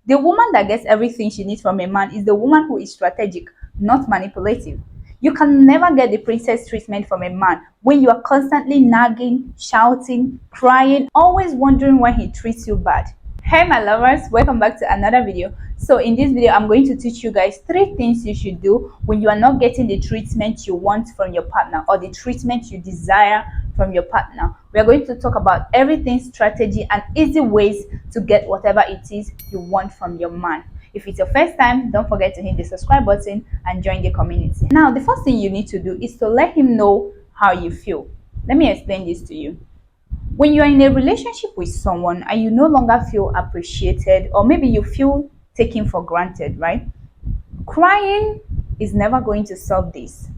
The woman that gets everything she needs from a man is the woman who is strategic, not manipulative. You can never get the princess treatment from a man when you are constantly nagging, shouting, crying, always wondering why he treats you bad. Hey my lovers, welcome back to another video. So in this video I'm going to teach you guys 3 things you should do when you are not getting the treatment you want from your partner or the treatment you desire from your partner. We are going to talk about everything strategy and easy ways to get whatever it is you want from your man. If it's your first time, don't forget to hit the subscribe button and join the community. Now the first thing you need to do is to let him know how you feel. Let me explain this to you. When you are in a relationship with someone and you no longer feel appreciated, or maybe you feel taken for granted, right? Crying is never going to solve this.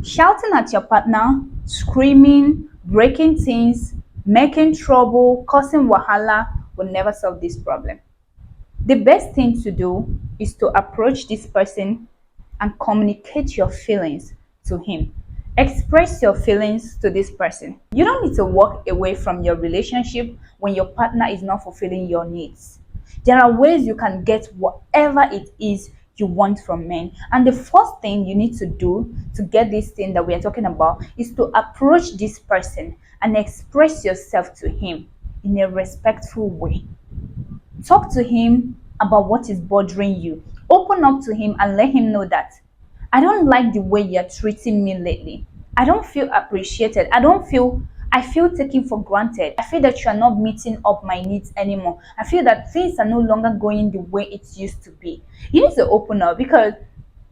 Shouting at your partner, screaming, breaking things, making trouble, causing wahala will never solve this problem. The best thing to do is to approach this person and communicate your feelings to him. Express your feelings to this person. You don't need to walk away from your relationship when your partner is not fulfilling your needs. There are ways you can get whatever it is you want from men. And the first thing you need to do to get this thing that we are talking about is to approach this person and express yourself to him in a respectful way. Talk to him about what is bothering you. Open up to him and let him know that I don't like the way you're treating me lately. I don't feel appreciated. I feel taken for granted. I feel that you are not meeting up my needs anymore. I feel that things are no longer going the way it used to be. You need to open up, because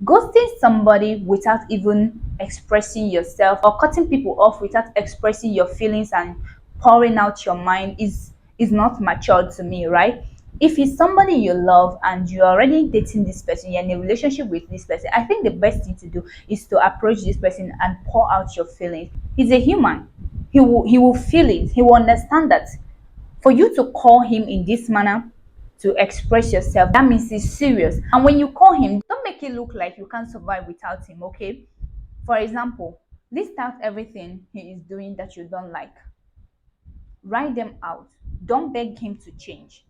ghosting somebody without even expressing yourself, or cutting people off without expressing your feelings and pouring out your mind is not mature to me, right? If it's somebody you love and you're already dating this person, you're in a relationship with this person, I think the best thing to do is to approach this person and pour out your feelings. He's a human. He will feel it. He will understand that for you to call him in this manner to express yourself, that means he's serious. And when you call him, don't make it look like you can't survive without him, okay? For example, list out everything he is doing that you don't like. Write them out. Don't beg him to change.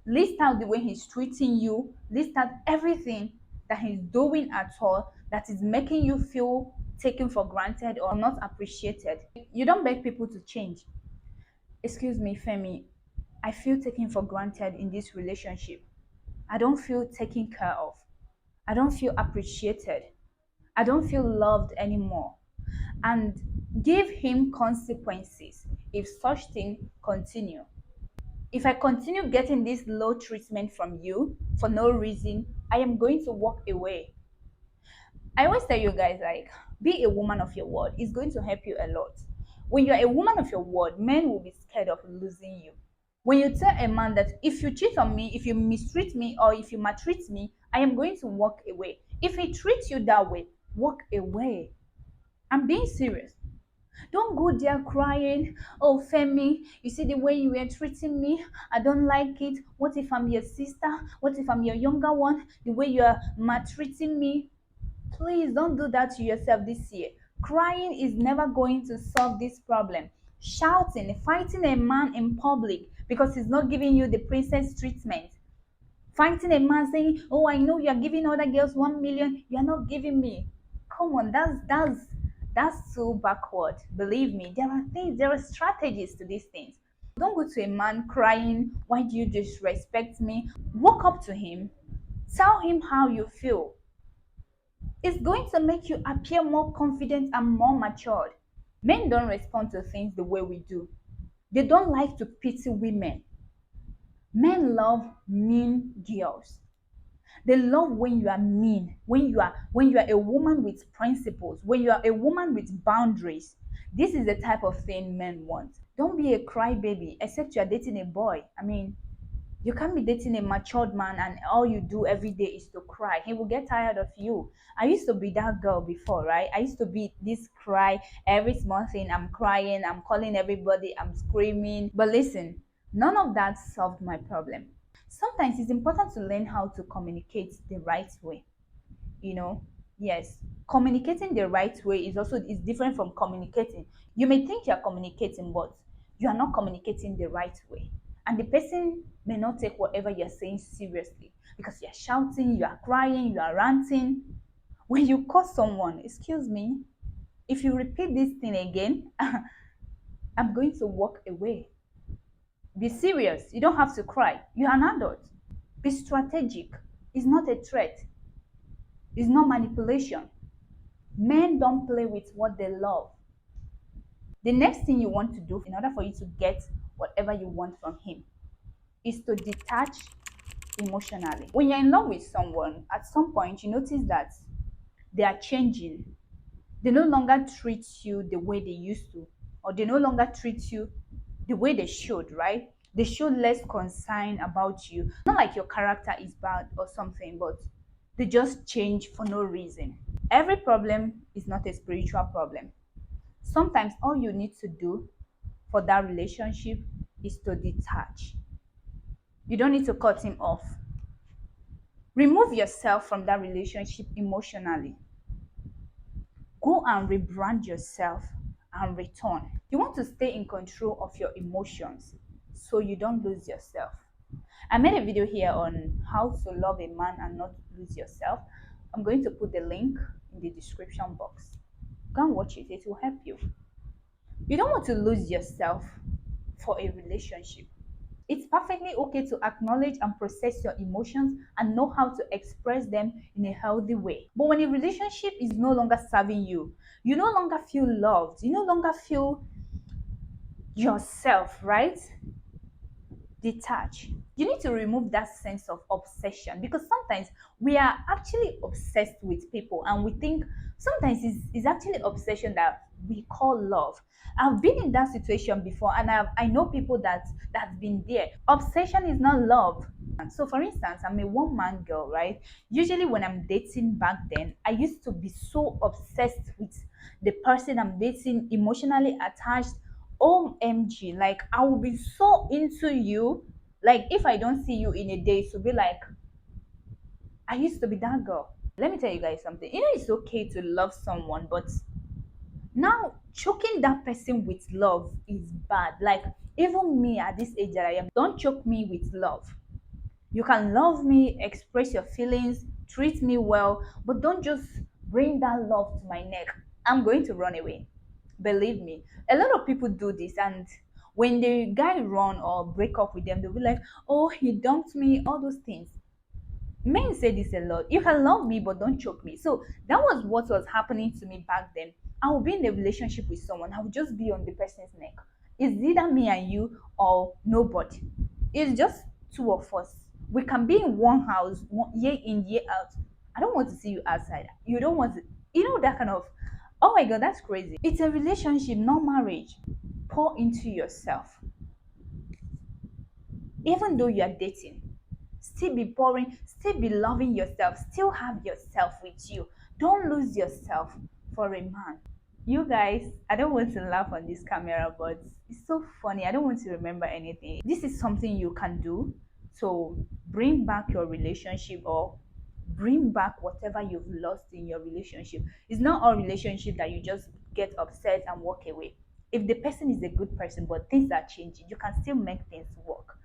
List out the way he's treating you. List out everything that he's doing at all that is making you feel taken for granted or not appreciated. You don't beg people to change. Excuse me, Femi, I feel taken for granted in this relationship. I don't feel taken care of. I don't feel appreciated. I don't feel loved anymore. And give him consequences if such thing continue. If I continue getting this low treatment from you for no reason, I am going to walk away. I always tell you guys, like, be a woman of your word. It's going to help you a lot. When you're a woman of your word, men will be scared of losing you. When you tell a man that if you cheat on me, if you mistreat me, or if you maltreat me, I am going to walk away. If he treats you that way, walk away. I'm being serious. Don't go there crying, oh Femi, you see the way you were treating me, I don't like it. What if I'm your sister? What if I'm your younger one? The way you are maltreating me. Please don't do that to yourself this year. Crying is never going to solve this problem. Shouting, fighting a man in public because he's not giving you the princess treatment. Fighting a man saying, oh, I know you're giving other girls 1 million, you're not giving me. Come on, that's so backward. Believe me, there are strategies to these things. Don't go to a man crying, why do you disrespect me? Walk up to him, tell him how you feel. It's going to make you appear more confident and more matured. Men don't respond to things the way we do. They don't like to pity women. Men love mean girls. They love when you are mean, when you are a woman with principles, when you are a woman with boundaries. This is the type of thing men want. Don't be a crybaby, except you are dating a boy. I mean, you can't be dating a matured man and all you do every day is to cry. He will get tired of you. I used to be that girl before, right? I used to be this cry. Every small thing, I'm crying, I'm calling everybody, I'm screaming. But listen, none of that solved my problem. Sometimes it's important to learn how to communicate the right way. Yes, communicating the right way is different from communicating. You may think you're communicating, but you are not communicating the right way. And the person may not take whatever you're saying seriously because you're shouting, you are crying, you are ranting. When you call someone, excuse me, if you repeat this thing again, I'm going to walk away. Be serious. You don't have to cry. You're an adult. Be strategic. It's not a threat, it's not manipulation. Men don't play with what they love. The next thing you want to do in order for you to get whatever you want from him is to detach emotionally. When you're in love with someone, at some point you notice that they are changing. They no longer treat you the way they used to, or they no longer treat you the way they should, right? They show less concern about you. Not like your character is bad or something, but they just change for no reason. Every problem is not a spiritual problem. Sometimes all you need to do for that relationship is to detach. You don't need to cut him off. Remove yourself from that relationship emotionally. Go and rebrand yourself and return. You want to stay in control of your emotions so you don't lose yourself. I made a video here on how to love a man and not lose yourself. I'm going to put the link in the description box. Go and watch it, it will help you. You don't want to lose yourself for a relationship. It's perfectly okay to acknowledge and process your emotions and know how to express them in a healthy way. But when a relationship is no longer serving you, you no longer feel loved, you no longer feel yourself, right? Detach. You need to remove that sense of obsession, because sometimes we are actually obsessed with people and we think sometimes it's actually obsession that we call love. I've been in that situation before, and I know people that's been there. Obsession is not love. So for instance, I'm a one-man girl, right? Usually when I'm dating back then, I used to be so obsessed with the person I'm dating, emotionally attached. OMG, like I will be so into you. Like if I don't see you in a day, to be like, I used to be that girl. Let me tell you guys something. You know, it's okay to love someone, but now choking that person with love is bad. Like even me at this age that I am, don't choke me with love. You can love me, express your feelings, treat me well, but don't just bring that love to my neck. I'm going to run away. Believe me. A lot of people do this, and when the guy run or break up with them, they'll be like, oh, he dumped me, all those things. Men say this a lot. You can love me, but don't choke me. So that was what was happening to me back then. I would be in a relationship with someone, I would just be on the person's neck. It's either me and you or nobody. It's just two of us. We can be in one house, year in, year out. I don't want to see you outside. You don't want to, that kind of, oh my God, that's crazy. It's a relationship, not marriage. Pour into yourself. Even though you are dating, still be pouring, still be loving yourself, still have yourself with you. Don't lose yourself for a man. You guys, I don't want to laugh on this camera, but it's so funny. I don't want to remember anything. This is something you can do to bring back your relationship, or bring back whatever you've lost in your relationship. It's not all relationship that you just get upset and walk away. If the person is a good person but things are changing, you can still make things work.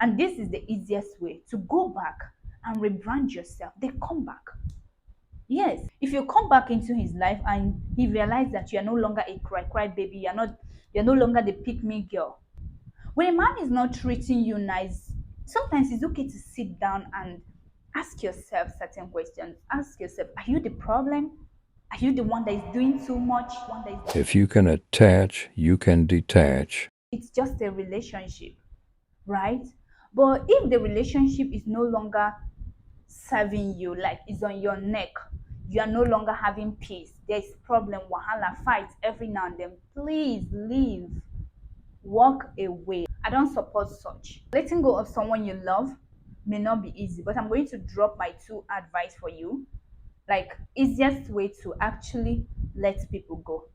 And this is the easiest way to go back and rebrand yourself. They come back. Yes, if you come back into his life and he realizes that you are no longer a cry baby, you're no longer the pick me girl. When a man is not treating you nice, sometimes it's okay to sit down and ask yourself certain questions. Ask yourself, are you the problem? Are you the one that is doing too much? If you can attach, you can detach. It's just a relationship, right? But if the relationship is no longer serving you, like it's on your neck, you are no longer having peace, there's problem, wahala, fight every now and then, please leave. Walk away. I don't support such. Letting go of someone you love may not be easy, but I'm going to drop my two advice for you, like easiest way to actually let people go.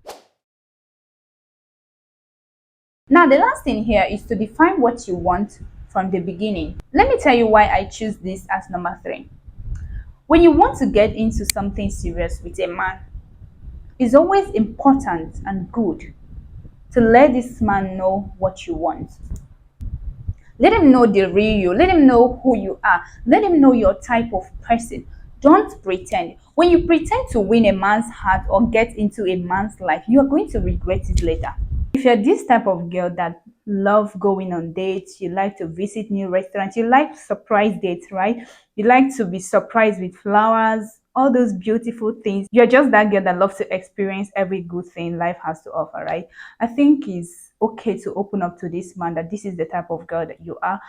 Now the last thing here is to define what you want from the beginning. Let me tell you why I choose this as number 3. When you want to get into something serious with a man, it's always important and good to let this man know what you want. Let him know the real you. Let him know who you are. Let him know your type of person. Don't pretend. When you pretend to win a man's heart or get into a man's life, you are going to regret it later. If you're this type of girl that love going on dates, you like to visit new restaurants, you like surprise dates, right? You like to be surprised with flowers, all those beautiful things. You're just that girl that loves to experience every good thing life has to offer, right? I think it's okay to open up to this man that this is the type of girl that you are.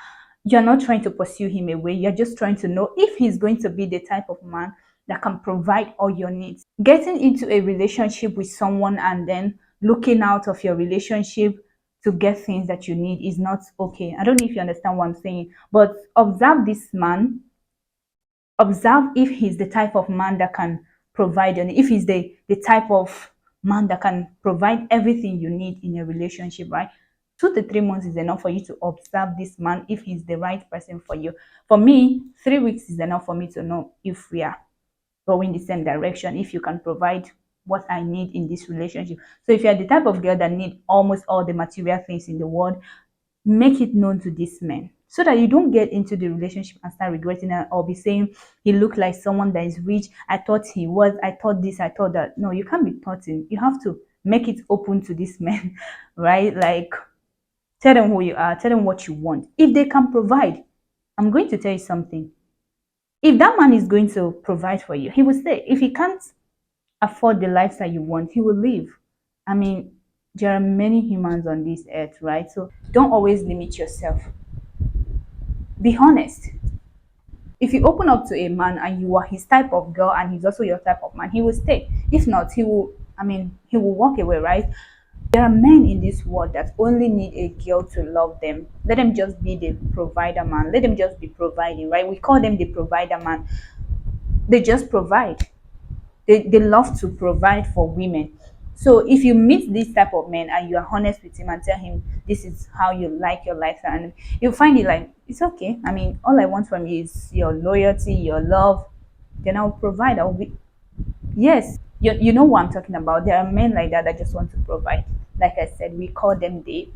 You're not trying to pursue him away. You're just trying to know if he's going to be the type of man that can provide all your needs. Getting into a relationship with someone and then looking out of your relationship to get things that you need is not okay. I don't know if you understand what I'm saying, but observe this man. Observe if he's the type of man that can provide, and if he's the type of man that can provide everything you need in a relationship, right? 2 to 3 months is enough for you to observe this man if he's the right person for you. For me, 3 weeks is enough for me to know if we are going the same direction, if you can provide what I need in this relationship. So if you're the type of girl that need almost all the material things in the world, make it known to this man so that you don't get into the relationship and start regretting it or be saying he looked like someone that is rich. I thought he was, I thought this, I thought that. No, you can't be thoughting. You have to make it open to this man, right? Like, tell them who you are, tell them what you want. If they can provide, I'm going to tell you something. If that man is going to provide for you, he will stay. If he can't afford the lifestyle you want, he will leave. I mean, there are many humans on this earth, right? So don't always limit yourself. Be honest. If you open up to a man and you are his type of girl and he's also your type of man, he will stay. If not, he will walk away, right? There are men in this world that only need a girl to love them. Let them just be the provider man. Let them just be providing, right? We call them the provider man. They just provide. They love to provide for women. So if you meet this type of man and you are honest with him and tell him this is how you like your lifestyle, and you find it like it's okay. I mean, all I want from you is your loyalty, your love. Then I'll provide. I'll be yes. You know what I'm talking about. There are men like that that just want to provide. Like I said, we call them the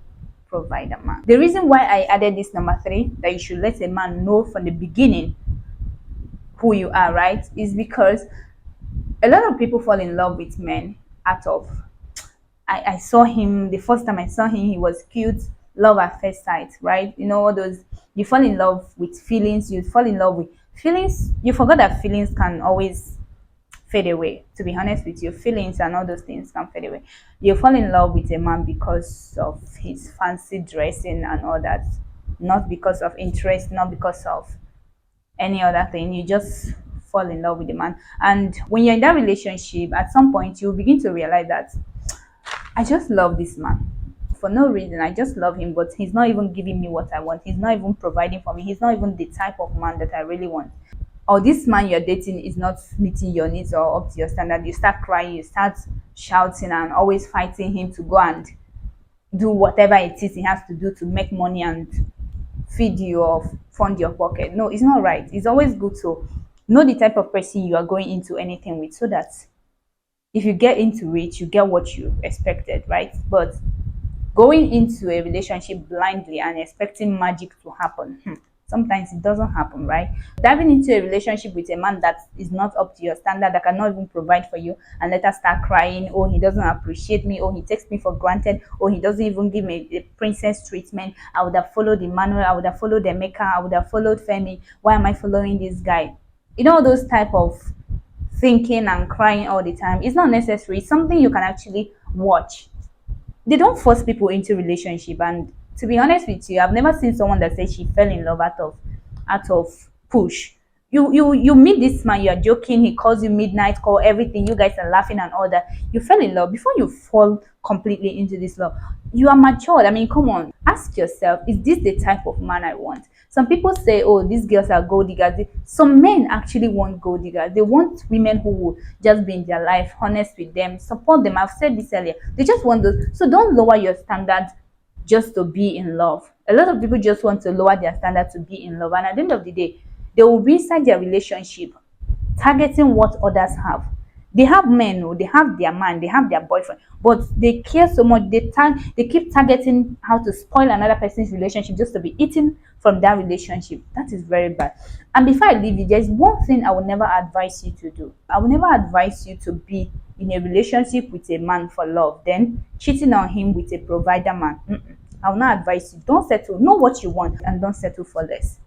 provider man. The reason why I added this number 3, that you should let a man know from the beginning who you are, right, is because a lot of people fall in love with men out of I saw him the first time I saw him, he was cute, love at first sight, right? You know, all those you fall in love with feelings, you fall in love with feelings, you forgot that feelings can always fade away. To be honest with you, feelings and all those things can fade away. You fall in love with a man because of his fancy dressing and all that, not because of interest, not because of any other thing. You just fall in love with the man, and when you're in that relationship, at some point you begin to realize that I just love this man for no reason. I just love him, but he's not even giving me what I want. He's not even providing for me. He's not even the type of man that I really want. Or this man you're dating is not meeting your needs or up to your standard. You start crying, you start shouting and always fighting him to go and do whatever it is he has to do to make money and feed you or fund your pocket. No, it's not right. It's always good to know the type of person you are going into anything with, so that if you get into it, you get what you expected, right? But going into a relationship blindly and expecting magic to happen, sometimes it doesn't happen, right? Diving into a relationship with a man that is not up to your standard, that cannot even provide for you, and let us start crying, oh, he doesn't appreciate me, oh, he takes me for granted, oh, he doesn't even give me the princess treatment. I would have followed Emmanuel, I would have followed Emeka, I would have followed Femi. Why am I following this guy? You know, those type of thinking and crying all the time. It's not necessary. It's something you can actually watch. They don't force people into relationship, and to be honest with you, I've never seen someone that said she fell in love out of push. You meet this man, you're joking, he calls you midnight call, everything, you guys are laughing and all that. You fell in love before you fall completely into this love. You are matured. I mean, come on, ask yourself, is this the type of man I want? Some people say, oh, these girls are gold diggers. Some men actually want gold diggers. They want women who will just be in their life, honest with them, support them. I've said this earlier. They just want those. So don't lower your standards just to be in love. A lot of people just want to lower their standard to be in love, and at the end of the day, they will be inside their relationship targeting what others have. They have men, oh, they have their man, they have their boyfriend, but they care so much. They keep targeting how to spoil another person's relationship just to be eating from that relationship. That is very bad. And before I leave you, there's one thing I will never advise you to do. I will never advise you to be in a relationship with a man for love, then cheating on him with a provider man. I will not advise you. Don't settle. Know what you want and don't settle for less.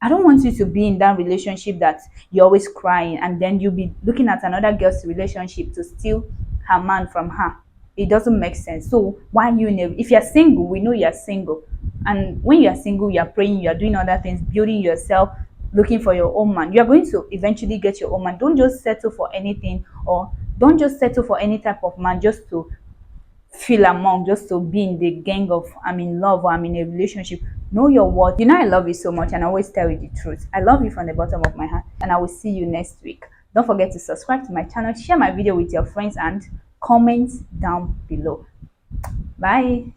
I don't want you to be in that relationship that you're always crying and then you'll be looking at another girl's relationship to steal her man from her. It doesn't make sense. So why you in if you're single, we know you're single. And when you're single, you're praying, you're doing other things, building yourself, looking for your own man. You're going to eventually get your own man. Don't just settle for anything, or don't just settle for any type of man just to feel among, just to be in the gang of I'm in love or I'm in a relationship. Know your worth. You know I love you so much and I always tell you the truth. I love you from the bottom of my heart and I will see you next week. Don't forget to subscribe to my channel, share my video with your friends and comment down below. Bye.